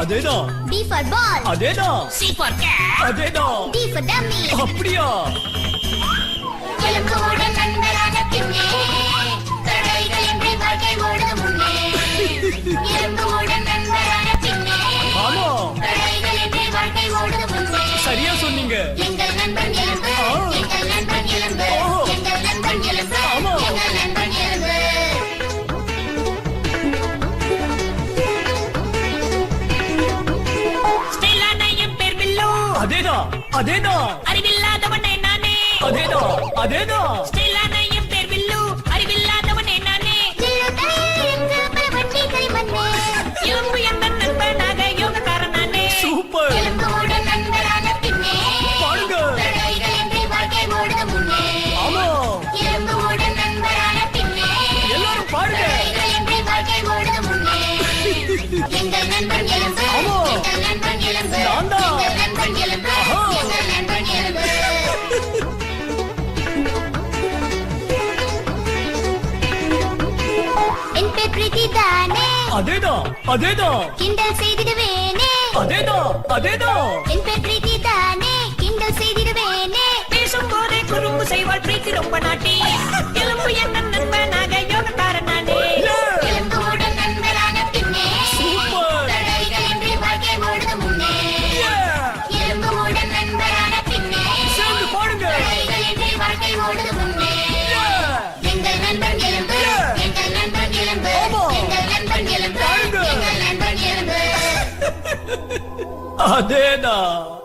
அதேதான். B for ball. அதேதான். C for cat. அதேதான். D for dummy. அப்படியா? எலும்போடு நண்பரான பின்னே தடைகளின்றி வாழ்க்கை ஓடுது முன்னே. எலும்போடு நண்பரான பின்னே ஆமா, தடைகளின்றி வாழ்க்கை ஓடுது முன்னே. சரியா சொன்னீங்க. எங்கள் நண்பன் எலும்பு, எங்கள் நண்பன் எலும்பு, ஓ. எங்கள் நண்பன் எலும்பு, ஆமா. எங்கள் நண்பன் எலும்பு. ஸ்டைலான என் பேர் பில்லு. அதேதான். அதேதான். அறிவில்லாதவனே நானே. அதேதான். அதேதான். ஸ்டைலான என் பேர் பில்லு. அறிவில்லாதவனே நானே. சிறுத்தை என்று பல வண்டிகள் வந்தே. எலும்பு எந்த நண்பனாக யோகக்காரன் நானே. சூப்பர். எலும்போடு நண்பரான பின்னே பாடுங்க. தடைகளின்றி வாழ்க்கை ஓடுது முன்னே. ஆமா, எலும்போடு நண்பரான பின்னே எல்லாரும் பாடுங்க. தடைகளின்றி வாழ்க்கை ஓடுது முன்னே. எங்கள் நண்பன் எலும்பு, ஆமா. எங்கள் நண்பன் எலும்பு, நான்தான். எங்கள் நண்பன் எலும்பு, ஆஹா. எங்கள் நண்பன் எலும்பு. என் பேர் பிரீத்தி தானே, அதேதான். அதேதான். கிண்டல் செய்திடுவேனே. அதேதான். அதேதான். என் பேர் பிரீத்தி தானே, கிண்டல் செய்திடுவேனே. பேசும்போதே குறும்பு செய்வாள் பிரீத்தி ரொம்ப நாட்டி. எலும்பு எந்த நண்பனாக யோகக்காரன் நானே. எலும்போடு நண்பரான பின்னே சூப்பர். தடைகளின்றி வாழ்க்கை ஓடுது முன்னே. எலும்போடு நண்பரான பின்னே சேர்ந்து பாடுங்க. தடைகளின்றி வாழ்க்கை ஓடுது முன்னே. எங்கள் நண்பன் எலும்பு, எங்கள் நண்பன் எலும்பு, ஆமா. எங்கள் நண்பன் எலும்பு, பாடுங்க. எங்கள் நண்பன் எலும்பு. அதேதான்.